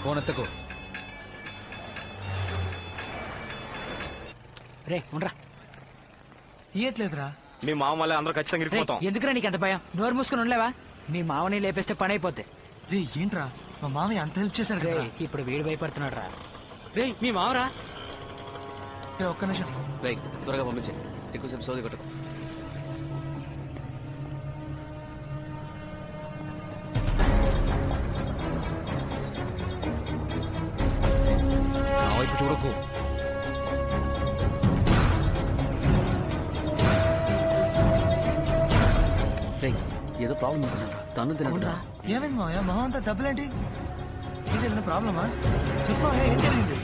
Phone ఎత్తకు. రే ఉండరా. తీయట్లేదురా. మీ మామ వల్ల అందరూ ఖచ్చితంగా ఇరికిపోతాం. ఎందుకురా నీకు ఎంత భయం? నోరు మూసుకుని ఉండలేవా? మీ మామని లేపేస్తే పని అయిపోద్ది. రే ఏంట్రా, మా మామయ్య అంత హెల్ప్ చేశాడు కదా. ఇప్పుడు వీడు భయపడుతున్నాడు రా. రే మీ మామరా. ఒక్క నిమిషం. రే త్వరగా పంపించే, ఎక్కువసేపు సోది కొట్టకు. నా వైపు చూడకు. ఏదో ప్రాబ్లం ఉంటుందంట, తను తినకుండా. ఏమైంది మామయ్య, మొహం అంతా డబ్బులేంటి? ఏదైనా ప్రాబ్లమా? చెప్పు ఏం జరిగింది?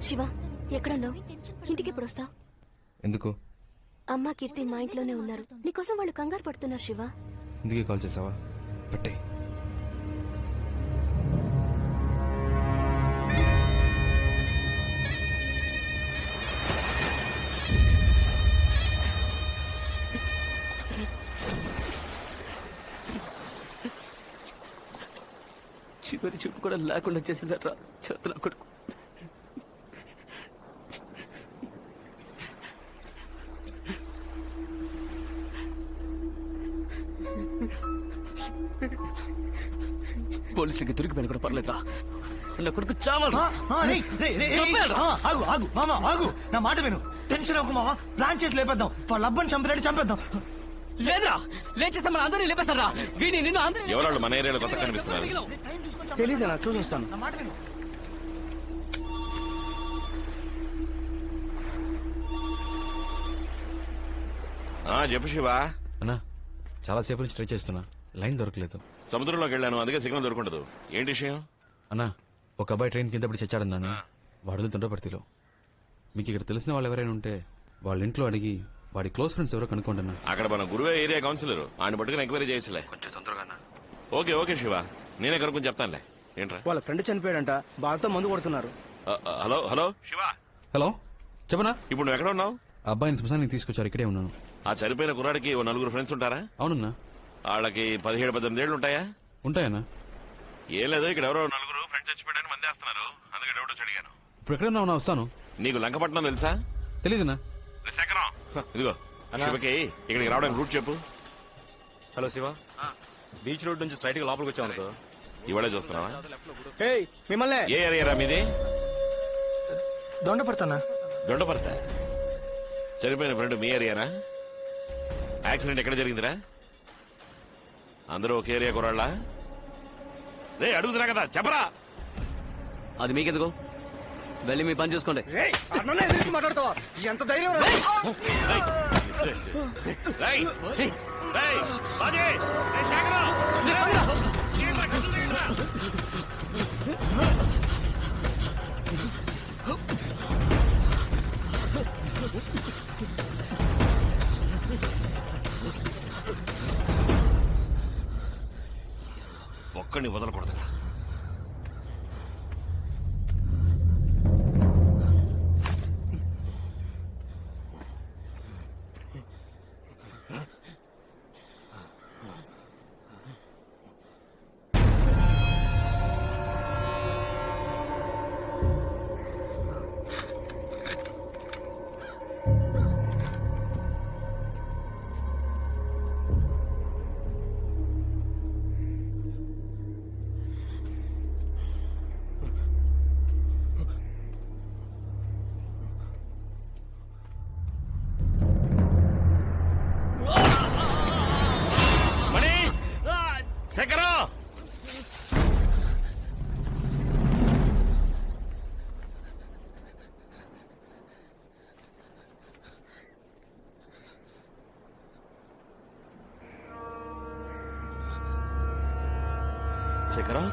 శివ ఎక్కడున్నావు? ఇంటికి ఎప్పుడు వస్తావు? ఎందుకు? అమ్మ కీర్తి మా ఇంట్లోనే ఉన్నారు. నీకోసం వాళ్ళు కంగారు పడుతున్నారు శివ. ఇందుకే కాల్ చేసావా? పట్టే. చివరి చూపు కూడా లేకుండా చేసేసారా చేతుల కొడుకు. పోలీసులకి దొరికిపోయిన కూడా పర్లేదురా. నా కొడుకు చావాలి. ఆగు ఆగు మామ ఆగు, నా మాట విను. టెన్షన్ అవ్వకు మామ, ప్లాన్ చేసి లేపేద్దాం. వాళ్ళ అబ్బని చంపినట్టు చంపేద్దాం. లేదా లేచేస్తే మన అందరినీ లేపేస్తారా? వీడిని నిన్ను అందరినీ ఎవరాళ్ళు మన ఏరియాలో కొత్త కనిపిస్తున్నారు? తెలీదు, నా చూసి వస్తాను. నా మాట విను. చెప్పు శివ. అన్నా చాలా సేపు నుంచి ట్రై చేస్తున్నా, లైన్ దొరకలేదు. సముద్రంలోకి వెళ్ళాను, అందుకే సిగ్నల్ దొరకదు. ఏంటి విషయం? అన్నా ఒక అబ్బాయి ట్రైన్ కింద పడి చచ్చాడన్నాను. వాడు తుండ్రపర్తిలో. మీకు ఇక్కడ తెలిసిన వాళ్ళు ఎవరైనా ఉంటే వాళ్ళ ఇంట్లో అడిగి వాడి క్లోజ్ ఫ్రెండ్స్ ఎవరో కనుక్కోండి అన్న. అక్కడ మన గురువే ఏరియా కౌన్సిలర్, ఆయన పట్టుకుని ఎంక్వైరీ చేయొచ్చులే. కొంచెం తొందరగా. ఓకే ఓకే శివ, నేనే కనుక్కొని చెప్తానులే. ఏంట్రా? వాళ్ళ ఫ్రెండ్ చనిపోయాడంట, బాగా మందు కొడుతున్నారు. హలో హలో శివ, హలో చెప్పనా? ఇప్పుడు నువ్వు ఎక్కడ ఉన్నావు? ఆ అబ్బాయిని శ్మశానికి తీసుకొచ్చారు, ఇక్కడే ఉన్నాను. ఆ చనిపోయిన కుర్రాడికి ఓ నలుగురు ఫ్రెండ్స్ ఉంటారా? అవునన్నా. వాళ్ళకి 17-18 ఏళ్ళు ఉంటాయా? ఉంటాయన్నా. ఏం లేదు, ఇక్కడ ఎవరో నలుగురు ఫ్రెండ్స్ చచ్చిపోయాడని మంది వేస్తున్నారు, అందుకే డౌట్ అడిగాను. ఇప్పుడు ఎక్కడన్నా ఉన్నా వస్తాను. నీకు లంకపట్నం తెలుసా? తెలీదన్నా. శేఖరం, ఇదిగో శివకి ఇక్కడికి రావడానికి రూట్ చెప్పు. హలో శివ, బీచ్ రోడ్ నుంచి స్ట్రైట్ గా లోపలికి వచ్చావు అనుకో. ఇవాళే చూస్తున్నావా? మిమ్మల్ని ఏ ఏరియా మీది? దొండ పడతానా? దొండపర్త. చనిపోయిన ఫ్రెండ్ మీ ఏరియానా? యాక్సిడెంట్ ఎక్కడ జరిగిందిరా? అందరూ ఒక ఏరియా కురాళ్ళ? రే అడుగుతున్నా కదా, చెప్పరా. అది మీకెందుకు? వెళ్ళి మీ పని చూసుకోండి. మాట్లాడుతావా? ఎంత ధైర్యం! రేయ్, రేయ్, రేయ్, బాజీ, రేయ్, శేఖరం, ఏంట్రా, కసులు తీయండిరా. ఒక్కడిని వదలకూడదురా. శేఖరం, శేఖరం,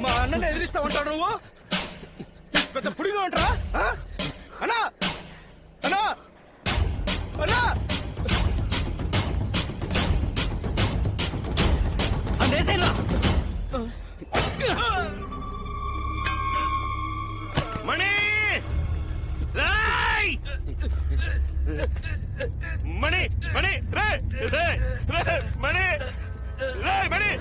మా అన్నని ఎదిరిస్తా ఉంటాడు నువ్వు? పెద్ద పుడిగా ఉంటారా? అన్నా అన్నా అన్నా అందేసేనా? మణి, రేయ్, మణి, మణి, రే, రే, రే, మణి, రే, మణి.